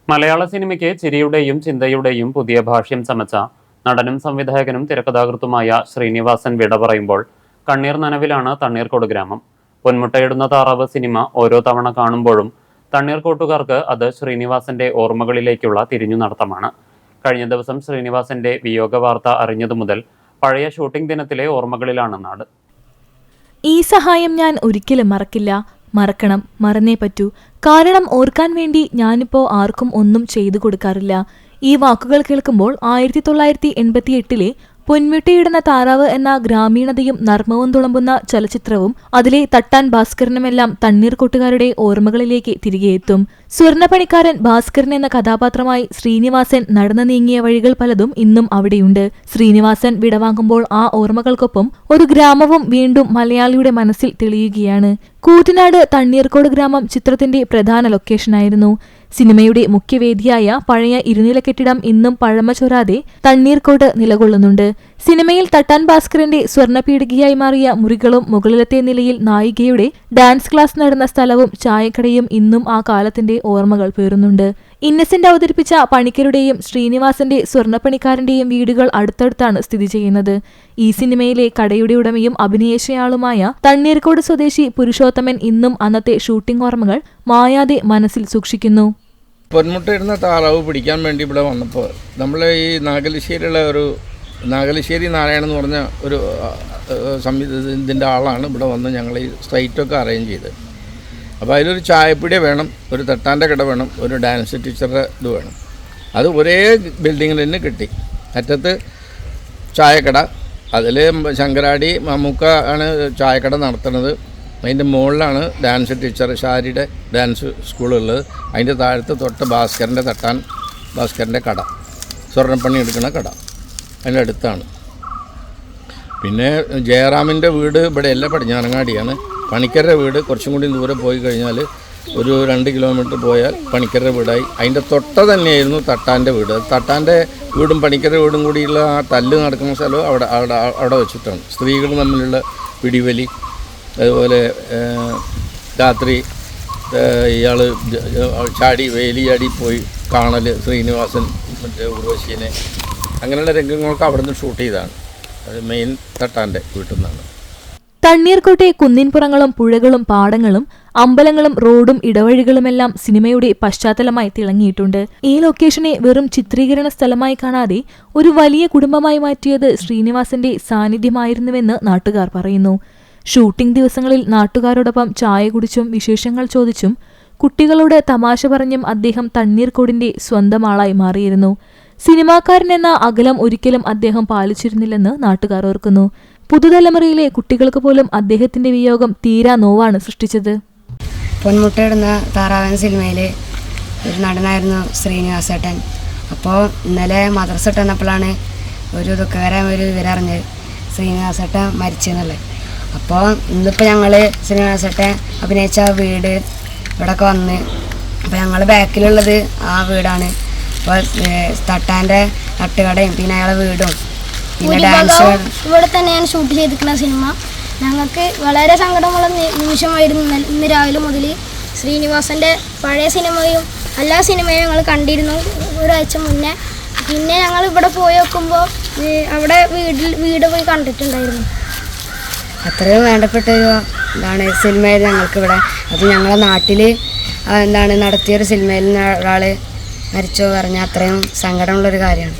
മലയാള സിനിമയ്ക്ക് ചിരിയുടെയും ചിന്തയുടെയും പുതിയ ഭാഷ്യം ചമച്ച നടനും സംവിധായകനും തിരക്കഥാകൃത്തുമായ ശ്രീനിവാസൻ വിട പറയുമ്പോൾ കണ്ണീർ നനവിലാണ് തണ്ണീർക്കോട് ഗ്രാമം. പൊന്മുട്ടയിടുന്ന താറാവ് സിനിമ ഓരോ തവണ കാണുമ്പോഴും തണ്ണീർക്കോട്ടുകാർക്ക് അത് ശ്രീനിവാസന്റെ ഓർമ്മകളിലേക്കുള്ള തിരിഞ്ഞു നടത്തമാണ്. കഴിഞ്ഞ ദിവസം ശ്രീനിവാസന്റെ വിയോഗ വാർത്ത അറിഞ്ഞതു മുതൽ പഴയ ഷൂട്ടിംഗ് ദിനത്തിലെ ഓർമ്മകളിലാണ് നാട്. ഈ സഹായം ഞാൻ ഒരിക്കലും മറക്കില്ല. മറക്കണം, മറന്നേ പറ്റൂ. കാരണം ഓർക്കാൻ വേണ്ടി ഞാനിപ്പോ ആർക്കും ഒന്നും ചെയ്തു കൊടുക്കാറില്ല. ഈ വാക്കുകൾ കേൾക്കുമ്പോൾ 1988 പൊന്മുട്ടയിടുന്ന താറാവ് എന്ന ഗ്രാമീണതയും നർമ്മവും തുളമ്പുന്ന ചലച്ചിത്രവും അതിലെ തട്ടാൻ ഭാസ്കരനുമെല്ലാം തണ്ണീർക്കോട്ടുകാരുടെ ഓർമ്മകളിലേക്ക് തിരികെ എത്തും. സ്വർണ്ണപ്പണിക്കാരൻ ഭാസ്കരൻ എന്ന കഥാപാത്രമായി ശ്രീനിവാസൻ നടന്നു നീങ്ങിയ വഴികൾ പലതും ഇന്നും അവിടെയുണ്ട്. ശ്രീനിവാസൻ വിടവാങ്ങുമ്പോൾ ആ ഓർമ്മകൾക്കൊപ്പം ഒരു ഗ്രാമവും വീണ്ടും മലയാളിയുടെ മനസ്സിൽ തെളിയുകയാണ്. കൂറ്റനാട് തണ്ണീർക്കോട് ഗ്രാമം ചിത്രത്തിന്റെ പ്രധാന ലൊക്കേഷനായിരുന്നു. സിനിമയുടെ മുഖ്യവേദിയായ പഴയ ഇരുനില കെട്ടിടം ഇന്നും പഴമ ചൊരാതെ തണ്ണീർക്കോട് നിലകൊള്ളുന്നുണ്ട്. സിനിമയിൽ തട്ടാൻ ഭാസ്കരന്റെ സ്വർണ്ണപീടികയായി മാറിയ മുറികളും മുകളിലത്തെ നിലയിൽ നായികയുടെ ഡാൻസ് ക്ലാസ് നടന്ന സ്ഥലവും ചായക്കടയും ഇന്നും ആ കാലത്തിന്റെ ഓർമ്മകൾ പേറുന്നുണ്ട്. ഇന്നസെന്റ് അവതരിപ്പിച്ച പണിക്കരുടെയും ശ്രീനിവാസന്റെ സ്വർണ്ണപ്പണിക്കാരന്റെയും വീടുകൾ അടുത്തടുത്താണ് സ്ഥിതി ചെയ്യുന്നത്. ഈ സിനിമയിലെ കടയുടെ ഉടമയും അഭിനയിച്ചയാളുമായ തണ്ണീർക്കോട് സ്വദേശി പുരുഷോത്തമൻ ഇന്നും അന്നത്തെ ഷൂട്ടിംഗ് ഓർമ്മകൾ മായാതെ മനസ്സിൽ സൂക്ഷിക്കുന്നു. പൊന്മുട്ടയിടുന്ന താറാവ് പിടിക്കാൻ വേണ്ടി ഇവിടെ വന്നപ്പോൾ നമ്മൾ ഈ നാഗലശ്ശേരി നാരായണൻ എന്ന് പറഞ്ഞ ഒരു ഇതിൻ്റെ ആളാണ് ഇവിടെ വന്ന് ഞങ്ങൾ ഈ സൈറ്റൊക്കെ അറേഞ്ച് ചെയ്തത്. അപ്പോൾ അതിലൊരു ചായപ്പിടി വേണം, ഒരു തട്ടാൻ്റെ കട വേണം, ഒരു ഡാൻസ് ടീച്ചറുടെ ഇത് വേണം. അത് ഒരേ ബിൽഡിങ്ങിൽ തന്നെ കിട്ടി. അറ്റത്ത് ചായക്കട, അതിൽ ശങ്കരാടി മമ്മൂക്ക ആണ് ചായക്കട നടത്തുന്നത്. അതിൻ്റെ മുകളിലാണ് ഡാൻസ് ടീച്ചർ ഷാരിയുടെ ഡാൻസ് സ്കൂളുള്ളത്. അതിൻ്റെ താഴത്ത് തൊട്ട് ഭാസ്കരൻ്റെ കട, സ്വർണ്ണപ്പണി എടുക്കുന്ന കട അതിൻ്റെ അടുത്താണ്. പിന്നെ ജയറാമിൻ്റെ വീട് ഇവിടെ എല്ലാ പടിഞ്ഞാറങ്ങാടിയാണ്. പണിക്കരുടെ വീട് കുറച്ചും കൂടി ദൂരെ പോയി കഴിഞ്ഞാൽ ഒരു 2 കിലോമീറ്റർ പോയാൽ പണിക്കരുടെ വീടായി. അതിൻ്റെ തൊട്ട തന്നെയായിരുന്നു തട്ടാൻ്റെ വീട്. തട്ടാൻ്റെ വീടും പണിക്കരുടെ വീടും കൂടിയുള്ള ആ തല്ല് നടക്കുന്ന സ്ഥലവും അവിടെ വെച്ചിട്ടാണ്. സ്ത്രീകൾ തമ്മിലുള്ള പിടിവലി, അതുപോലെ രാത്രി ഇയാൾ വേലി ചാടി പോയി കാണൽ, ശ്രീനിവാസൻ മറ്റേ ഉർവശീനെ, അങ്ങനെയുള്ള രംഗങ്ങളൊക്കെ അവിടെ നിന്ന് ഷൂട്ട് ചെയ്തതാണ്. അത് മെയിൻ തട്ടാൻ്റെ വീട്ടിൽ നിന്നാണ്. തണ്ണീർക്കോട്ടെ കുന്നിൻപുറങ്ങളും പുഴകളും പാടങ്ങളും അമ്പലങ്ങളും റോഡും ഇടവഴികളുമെല്ലാം സിനിമയുടെ പശ്ചാത്തലമായി തിളങ്ങിയിട്ടുണ്ട്. ഈ ലൊക്കേഷനെ വെറും ചിത്രീകരണ സ്ഥലമായി കാണാതെ ഒരു വലിയ കുടുംബമായി മാറ്റിയത് ശ്രീനിവാസന്റെ സാന്നിധ്യമായിരുന്നുവെന്ന് നാട്ടുകാർ പറയുന്നു. ഷൂട്ടിംഗ് ദിവസങ്ങളിൽ നാട്ടുകാരോടൊപ്പം ചായ കുടിച്ചും വിശേഷങ്ങൾ ചോദിച്ചും കുട്ടികളോട് തമാശ പറഞ്ഞും അദ്ദേഹം തണ്ണീർക്കോടിന്റെ സ്വന്തം ആളായി മാറിയിരുന്നു. സിനിമാക്കാരനെന്ന അകലം ഒരിക്കലും അദ്ദേഹം പാലിച്ചിരുന്നില്ലെന്ന് നാട്ടുകാർ ഓർക്കുന്നു. പുതുതലമുറയിലെ കുട്ടികൾക്ക് പോലും അദ്ദേഹത്തിന്റെ വിയോഗം തീരാ നോവാണ് സൃഷ്ടിച്ചത്. പൊന്മുട്ടയിടുന്ന താറാവൻ സിനിമയിലെ ഒരു നടനായിരുന്നു ശ്രീനിവാസേട്ടൻ. അപ്പോൾ ഇന്നലെ മദ്രസ ഇട്ടുന്നപ്പോഴാണ് ഒരു ദുഃഖകരമായ ഒരു വിവരം അറിഞ്ഞത്, ശ്രീനിവാസേട്ടൻ മരിച്ചെന്നുള്ളത്. അപ്പോൾ ഇന്നിപ്പോൾ ഞങ്ങൾ ശ്രീനിവാസേട്ടൻ അഭിനയിച്ച വീട് ഇവിടെയൊക്കെ വന്ന്, അപ്പോൾ ഞങ്ങൾ ബാക്കിലുള്ളത് ആ വീടാണ്. അപ്പോൾ തട്ടാൻ്റെ തട്ടുകടയും പിന്നെ അയാളെ വീടും പിന്നെ ഡാൻസ് ഇവിടെ തന്നെയാണ് ഷൂട്ട് ചെയ്തിരിക്കുന്ന സിനിമ. ഞങ്ങൾക്ക് വളരെ സങ്കടമുള്ള നിമിഷമായിരുന്നു ഇന്ന് രാവിലെ മുതൽ. ശ്രീനിവാസൻ്റെ പഴയ സിനിമയും എല്ലാ സിനിമയും ഞങ്ങൾ കണ്ടിരുന്നു ഒരാഴ്ച മുന്നേ. പിന്നെ ഞങ്ങൾ ഇവിടെ പോയി നോക്കുമ്പോൾ അവിടെ വീട് പോയി കണ്ടിട്ടുണ്ടായിരുന്നു. അത്രയും വേണ്ടപ്പെട്ടൊരു സിനിമയിൽ ഞങ്ങൾക്കിവിടെ. അത് ഞങ്ങളുടെ നാട്ടിൽ നടത്തിയൊരു സിനിമയിൽ ഒരാൾ മരിച്ചോ പറഞ്ഞാൽ അത്രയും സങ്കടമുള്ളൊരു കാര്യമാണ്.